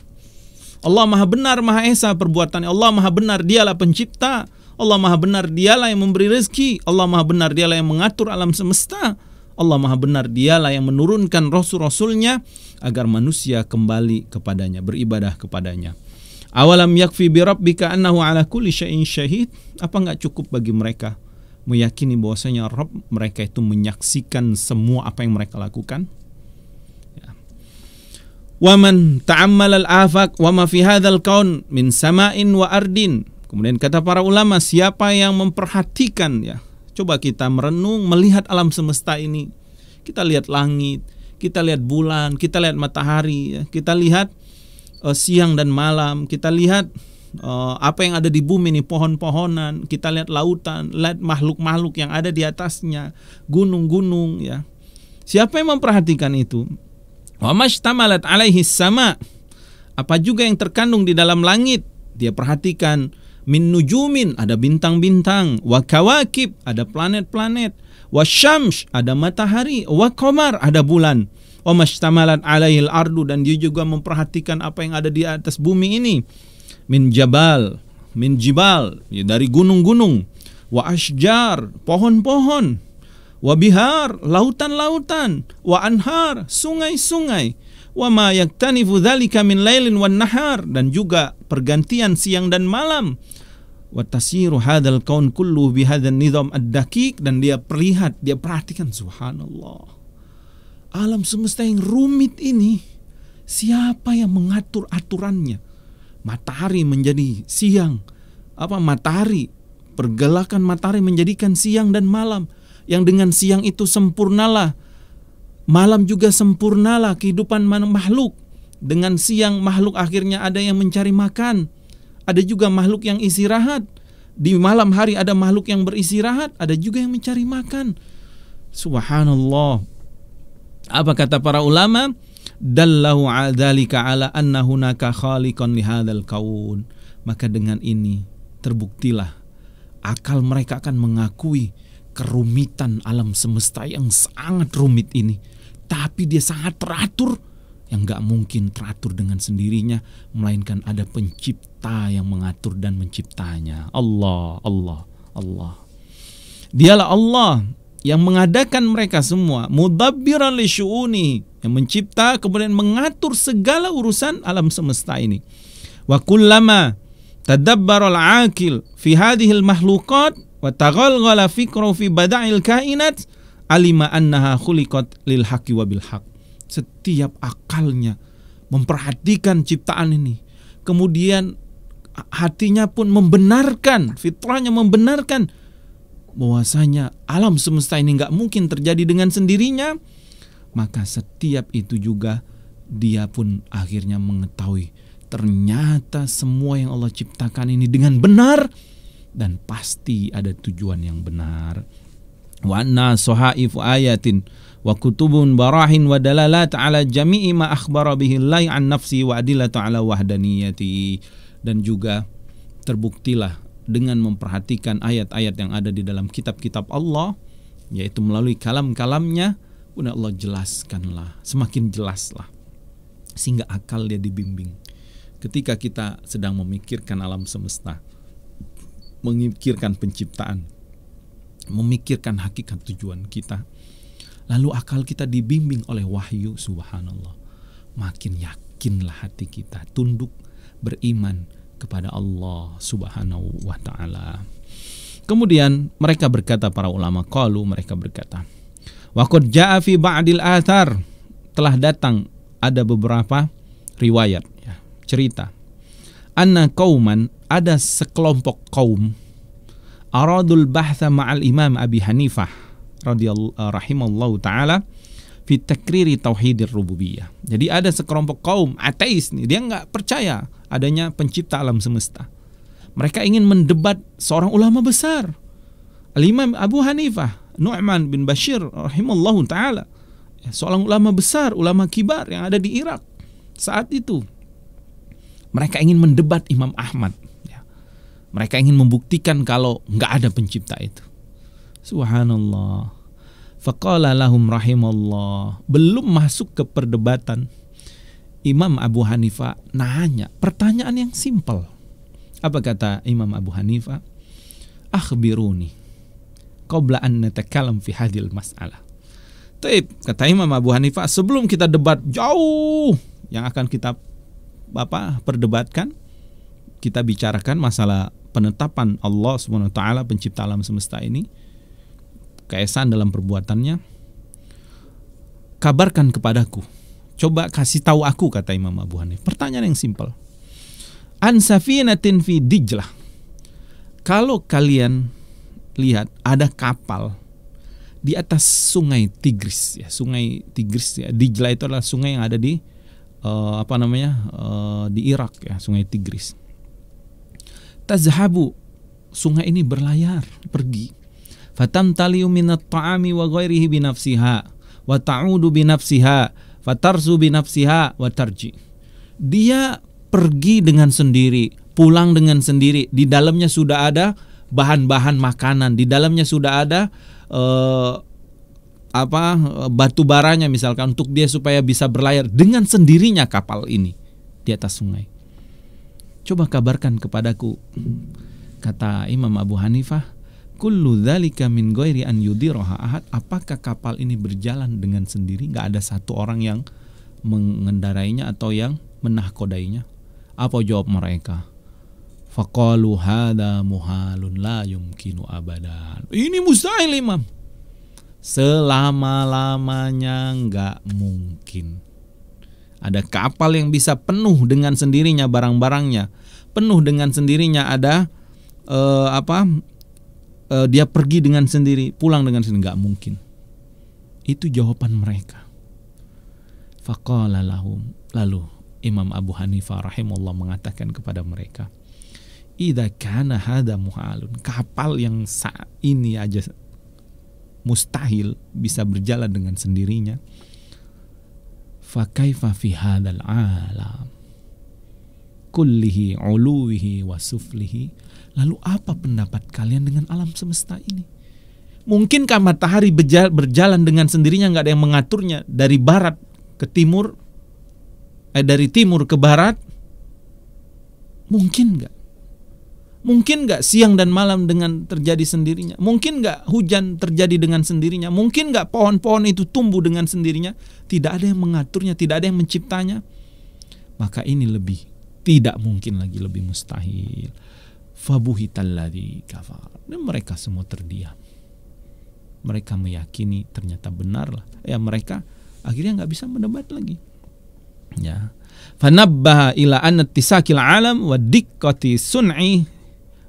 Speaker 3: Allah maha benar, maha esa perbuatannya. Allah maha benar, dialah pencipta. Allah maha benar, dialah yang memberi rezeki. Allah maha benar, dialah yang mengatur alam semesta. Allah maha benar, dialah yang menurunkan rasul-rasulnya agar manusia kembali kepadanya, beribadah kepadanya. Awalam yakfi bi rabbika annahu ala kulli syai'in syahid. Apa enggak cukup bagi mereka meyakini bahwasanya Rabb mereka itu menyaksikan semua apa yang mereka lakukan? Wa man ta'ammal al-afaq wa ma fi hadzal kaun min sama'in wa ardin. Kemudian kata para ulama, siapa yang memperhatikan, ya, coba kita merenung melihat alam semesta ini. Kita lihat langit, kita lihat bulan, kita lihat matahari, ya. Kita lihat siang dan malam, kita lihat apa yang ada di bumi ini, pohon-pohonan, kita lihat lautan, lihat makhluk-makhluk yang ada di atasnya, gunung-gunung, ya. Siapa yang memperhatikan itu? Wa mashtamalat alaihi sama, apa juga yang terkandung di dalam langit, dia perhatikan. Min nujumin, ada bintang-bintang. Wa kawakib, ada planet-planet. Wa syams, ada matahari. Wa qamar, ada bulan. Wa mashtamalat alaihil ardu, dan dia juga memperhatikan apa yang ada di atas bumi ini. Min jabal, min jibal, ya, dari gunung-gunung. Wa ashjar, pohon-pohon. Wa bihar, lautan-lautan. Wa anhar, sungai-sungai. Wa ma yaktanifu dzalika min lailin wan nahar, dan juga pergantian siang dan malam. wa tasiru hadzal kaun kullu bi hadzal nizam ad-daqiq, dan dia perhatikan, subhanallah, alam semesta yang rumit ini siapa yang mengatur aturannya? Matahari menjadi siang, matahari, pergerakan matahari menjadikan siang dan malam, yang dengan siang itu sempurnalah, malam juga sempurnalah kehidupan makhluk. Dengan siang makhluk akhirnya ada yang mencari makan, ada juga makhluk yang istirahat. Di malam hari ada makhluk yang beristirahat, ada juga yang mencari makan. Subhanallah. Apa kata para ulama? Dallahu dzalika ala anna hunaka khaliqan li hadzal kaun. Maka dengan ini terbuktilah akal mereka akan mengakui kerumitan alam semesta yang sangat rumit ini, tapi dia sangat teratur, yang gak mungkin teratur dengan sendirinya, melainkan ada pencipta yang mengatur dan menciptanya. Allah. Dialah Allah yang mengadakan mereka semua, mudabbiran li syu'uni, yang mencipta kemudian mengatur segala urusan alam semesta ini. Wa kullama tadabbara al-aqil fi hadhihi al-makhluqat wa taghalghala fikru fi bada'il kainat alima annaha khuliqat lil haqqi wa bil haqq. Setiap akalnya memperhatikan ciptaan ini, kemudian hatinya pun membenarkan, fitrahnya membenarkan bahwasanya alam semesta ini nggak mungkin terjadi dengan sendirinya, maka setiap itu juga dia pun akhirnya mengetahui ternyata semua yang Allah ciptakan ini dengan benar dan pasti ada tujuan yang benar. Wa anna sahaifu ayatin wa kutubun barahin wa dalalat ala jami'i ma akhbara bihi Allah an nafsi wa adillatu ala wahdaniyati. Dan juga terbuktilah dengan memperhatikan ayat-ayat yang ada di dalam kitab-kitab Allah, yaitu melalui kalam-kalamnya, pun Allah jelaskanlah, semakin jelaslah, sehingga akal dia dibimbing. Ketika kita sedang memikirkan alam semesta, memikirkan penciptaan, memikirkan hakikat tujuan kita, lalu akal kita dibimbing oleh wahyu, subhanallah, makin yakinlah hati kita tunduk beriman kepada Allah subhanahu wa ta'ala. Kemudian mereka berkata, para ulama qalu, mereka berkata, wa qad jaa fi ba'dil athar, telah datang ada beberapa riwayat, ya, cerita, anna qauman, ada sekelompok kaum, aradul bahtha ma'al imam Abi Hanifah radhiyallahu rahimallahu taala fi takriri tauhidir rububiyah. Jadi ada sekelompok kaum ateis nih, dia nggak percaya adanya pencipta alam semesta. Mereka ingin mendebat seorang ulama besar, Al-Imam Abu Hanifah Nu'man bin Bashir rahimallahu taala, seorang ulama besar, ulama kibar yang ada di Irak saat itu. Mereka ingin mendebat Imam Ahmad. Mereka ingin membuktikan kalau nggak ada pencipta itu. Subhanallah. Faqala lahum rahimallah. Belum masuk ke perdebatan, Imam Abu Hanifah nanya pertanyaan yang simpel. Apa kata Imam Abu Hanifah? Akhbiruni qabla an natakalam fi hadhil mas'alah. Taib, kata Imam Abu Hanifah, sebelum kita debat jauh yang akan kita perdebatkan, kita bicarakan masalah penetapan Allah Subhanahu wa taala pencipta alam semesta ini, keesaan dalam perbuatannya, kabarkan kepadaku, coba kasih tahu aku, kata Imam Abu Hanifah. Pertanyaan yang simpel. An safinatin fi Dijlah. Kalau kalian lihat ada kapal di atas sungai Tigris, ya, sungai Tigris, ya. Dijlah itu adalah sungai yang ada di di Irak, ya, sungai Tigris. Tazhabu, sungai ini berlayar, pergi. Fatamtaliu minat ta'ami wa ghairihi binafsiha wa ta'udu binafsiha fatarzu binafsiha wa tarji. Dia pergi dengan sendiri, pulang dengan sendiri. Di dalamnya sudah ada bahan-bahan makanan, di dalamnya sudah ada batu baranya misalkan untuk dia supaya bisa berlayar dengan sendirinya kapal ini di atas sungai. Coba kabarkan kepadaku, kata Imam Abu Hanifah, kullu dzalika min ghairi an yudiraha ahad. Apakah kapal ini berjalan dengan sendiri, enggak ada satu orang yang mengendarainya atau yang menahkodainya? Apa jawab mereka? Faqalu hadza muhalun la yumkinu abadan. Ini mustahil Imam. Selama-lamanya nggak mungkin. Ada kapal yang bisa penuh dengan sendirinya barang-barangnya, penuh dengan sendirinya ada dia pergi dengan sendiri, pulang dengan sendiri, nggak mungkin. Itu jawaban mereka. Faqala lahum, lalu Imam Abu Hanifah rahimahullah mengatakan kepada mereka, idza kana hadza muhalun, kapal yang saat ini aja mustahil bisa berjalan dengan sendirinya, fa kaifa fi hadzal alam kullihi uluwihi wa suflihi, lalu apa pendapat kalian dengan alam semesta ini? Mungkinkah matahari berjalan dengan sendirinya, nggak ada yang mengaturnya, dari barat ke timur, dari timur ke barat? Mungkin nggak? Mungkin nggak siang dan malam dengan terjadi sendirinya? Mungkin nggak hujan terjadi dengan sendirinya? Mungkin nggak pohon-pohon itu tumbuh dengan sendirinya? Tidak ada yang mengaturnya, tidak ada yang menciptanya. Maka ini lebih tidak mungkin lagi, lebih mustahil. Fabuhitalladzi kafar. Dan mereka semua terdiam. Mereka meyakini ternyata benarlah. Ya, mereka akhirnya nggak bisa mendebat lagi. Ya. Fanabbaha ila anna ittisaqil alam wa diqqati sun'i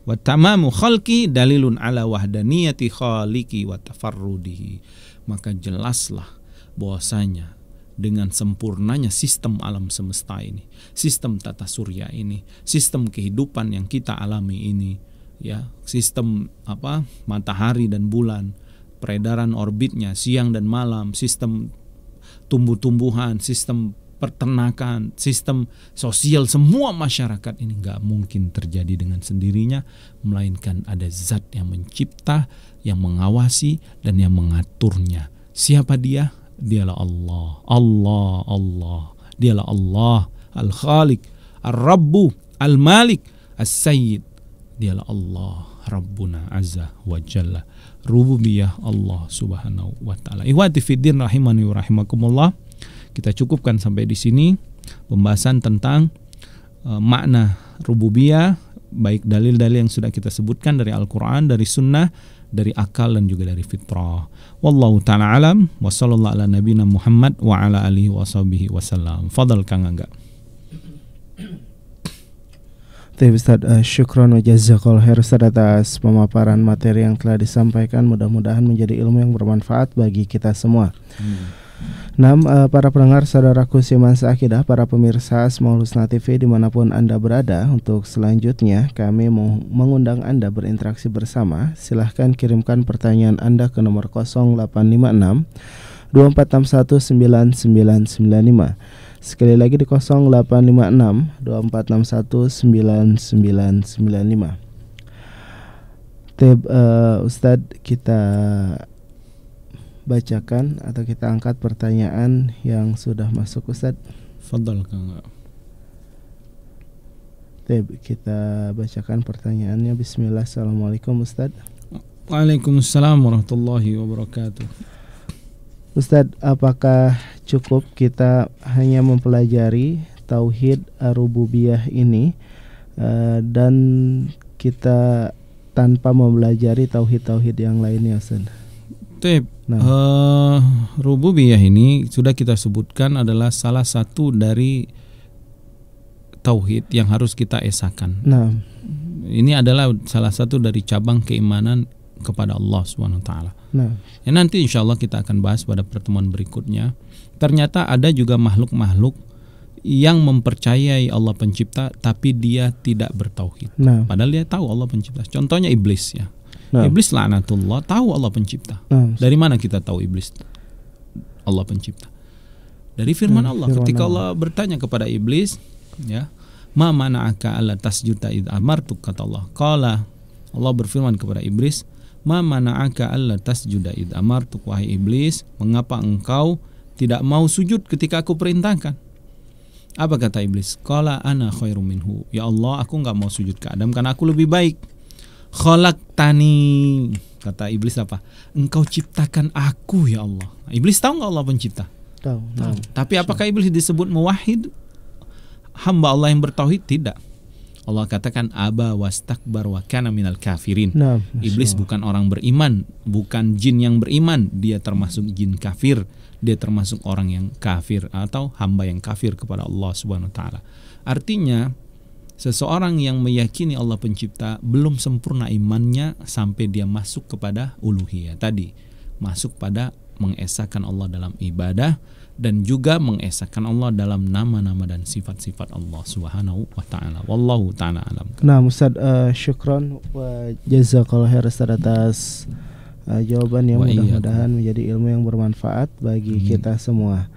Speaker 3: wa tamamu khalqi dalilun ala wahdaniyati khaliqi wa tafarrudihi. Maka jelaslah bahwasanya dengan sempurnanya sistem alam semesta ini, sistem tata surya ini, sistem kehidupan yang kita alami ini, ya, sistem matahari dan bulan, peredaran orbitnya siang dan malam, sistem tumbuh-tumbuhan, sistem peternakan, sistem sosial semua masyarakat ini nggak mungkin terjadi dengan sendirinya, melainkan ada zat yang mencipta, yang mengawasi dan yang mengaturnya. Siapa dia? Dialah Allah. Allah. Dialah Allah, Al-Khaliq, Ar-Rabbu, Al-Malik, As-Sayyid. Dialah Allah, Rabbuna Azza wa Jalla. Rububiyah Allah Subhanahu wa taala. Ikhwati fiddin rahimani wa rahimakumullah. Kita cukupkan sampai di sini pembahasan tentang makna rububiyah, baik dalil-dalil yang sudah kita sebutkan dari Al-Qur'an, dari sunnah, dari akal dan juga dari fitrah. Wallahu ta'ala alam wa sallallahu ala nabiyina Muhammad wa ala alihi wa sahbihi wasallam. Fadal Kang Angga.
Speaker 2: Ustaz, syukron wa jazakallahu khair Ustaz atas pemaparan materi yang telah disampaikan. Mudah-mudahan menjadi ilmu yang bermanfaat bagi kita semua. Para pendengar saudaraku Siman Seakidah, para pemirsa Asmaul Husna TV dimanapun Anda berada, untuk selanjutnya kami mau mengundang Anda berinteraksi bersama. Silahkan kirimkan pertanyaan Anda ke nomor 0856 2461 9995. Sekali lagi di 0856 2461 9995. Ustadz, kita bacakan atau kita angkat pertanyaan yang sudah masuk, Ustadz.
Speaker 3: Fadal Kang.
Speaker 2: Kita bacakan pertanyaannya. Bismillah. Assalamualaikum Ustadz.
Speaker 3: Waalaikumsalam warahmatullahi wabarakatuh.
Speaker 2: Ustadz, apakah cukup kita hanya mempelajari tauhid rububiyah ini dan kita tanpa mempelajari tauhid-tauhid yang lainnya, Ustadz?
Speaker 3: Rububiyah ini sudah kita sebutkan adalah salah satu dari tauhid yang harus kita esakan. Ini adalah salah satu dari cabang keimanan kepada Allah Subhanahu wa taala. Nanti insya Allah kita akan bahas pada pertemuan berikutnya. Ternyata ada juga makhluk-makhluk yang mempercayai Allah pencipta tapi dia tidak bertauhid. Padahal dia tahu Allah pencipta. Contohnya iblis, ya. Iblis laknatullah tahu Allah pencipta. Dari mana kita tahu iblis Allah pencipta? Dari firman Allah. Ketika Allah bertanya kepada iblis, ya, ma mana'aka alla tasjuda id amartuk, kata Allah. Allah berfirman kepada iblis, ma mana'aka alla tasjuda id amartuk, wahai iblis, mengapa engkau tidak mau sujud ketika aku perintahkan? Apa kata iblis? Qala ana khairum minhu. Ya Allah, aku enggak mau sujud ke Adam karena aku lebih baik. Khalaqtani, kata iblis apa? Engkau ciptakan aku, ya Allah. Iblis tahu enggak Allah pencipta?
Speaker 2: Tahu.
Speaker 3: Tapi apakah iblis disebut muwahhid? Hamba Allah yang bertauhid? Tidak. Allah katakan aba wastakbar wa kana minal kafirin.
Speaker 2: Nah,
Speaker 3: Iblis bukan orang beriman, bukan jin yang beriman, dia termasuk jin kafir, dia termasuk orang yang kafir atau hamba yang kafir kepada Allah Subhanahu wa taala. Artinya seseorang yang meyakini Allah pencipta belum sempurna imannya sampai dia masuk kepada uluhiyah tadi, masuk pada mengesahkan Allah dalam ibadah dan juga mengesahkan Allah dalam nama-nama dan sifat-sifat Allah Subhanahu wa taala. Wallahu taala alam.
Speaker 2: Nah, Ustaz, syukron wa jazakallahu khair Ustaz atas jawaban yang
Speaker 3: Wa
Speaker 2: mudah-mudahan menjadi ilmu yang bermanfaat bagi kita semua.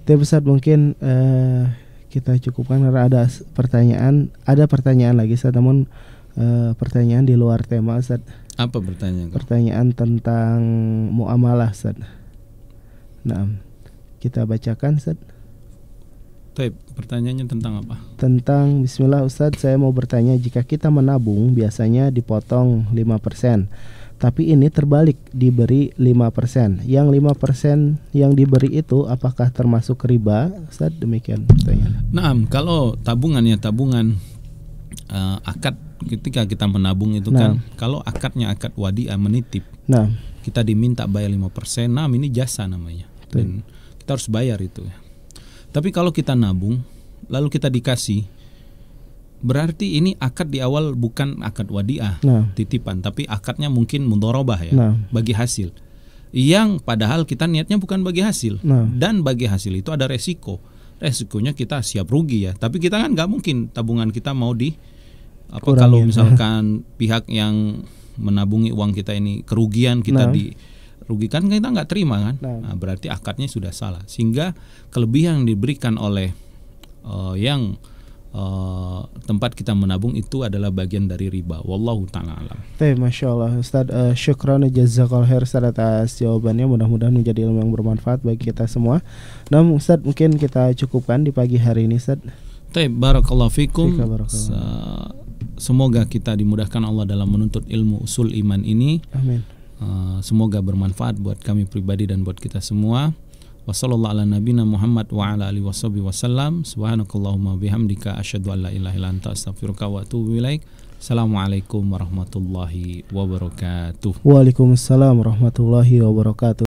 Speaker 2: Tapi Ustaz, mungkin kita cukupkan karena ada pertanyaan lagi Ustaz, namun pertanyaan di luar tema Ustaz.
Speaker 3: Apa pertanyaan?
Speaker 2: Pertanyaan tentang muamalah Ustaz. Nah, kita bacakan Ustaz.
Speaker 3: Pertanyaannya tentang apa?
Speaker 2: Tentang bismillah Ustaz, saya mau bertanya, jika kita menabung biasanya dipotong 5%, tapi ini terbalik diberi 5%. Yang 5% yang diberi itu apakah termasuk riba? Ustaz, demikian pertanyaan.
Speaker 3: Nah, kalau tabungannya tabungan akad, ketika kita menabung itu kan, kalau akadnya akad wadiah menitip,
Speaker 2: Nah,
Speaker 3: kita diminta bayar 5%, nah ini jasa namanya. Dan kita harus bayar itu ya. Tapi kalau kita nabung lalu kita dikasih, berarti ini akad di awal bukan akad wadiah, titipan, tapi akadnya mungkin mudharabah ya, bagi hasil. Yang padahal kita niatnya bukan bagi hasil. Dan bagi hasil itu ada resiko. Resikonya kita siap rugi ya. Tapi kita kan nggak mungkin tabungan kita mau kalau misalkan pihak yang menabungi uang kita ini kerugian, kita dirugikan, kita nggak terima kan. Nah, berarti akadnya sudah salah. Sehingga kelebihan yang diberikan oleh tempat kita menabung itu adalah bagian dari riba. Wallahu ta'ala alam.
Speaker 2: Masya Allah Ustaz, syukran jazakallahu khair Ustaz atas jawabannya, mudah-mudahan menjadi ilmu yang bermanfaat bagi kita semua. Nah Ustaz, mungkin kita cukupkan di pagi hari ini Ustaz.
Speaker 3: Barakallahu fikum. Semoga kita dimudahkan Allah dalam menuntut ilmu usul iman ini.
Speaker 2: Amin.
Speaker 3: Semoga bermanfaat buat kami pribadi dan buat kita semua. Wassallallahu ala nabiyina Muhammad wa ala alihi washabihi wasallam. Subhanakallahumma bihamdika asyhadu an la ilaha illa anta astaghfiruka wa atubu ilaik. Assalamualaikum warahmatullahi wabarakatuh.
Speaker 2: Waalaikumsalam warahmatullahi wabarakatuh.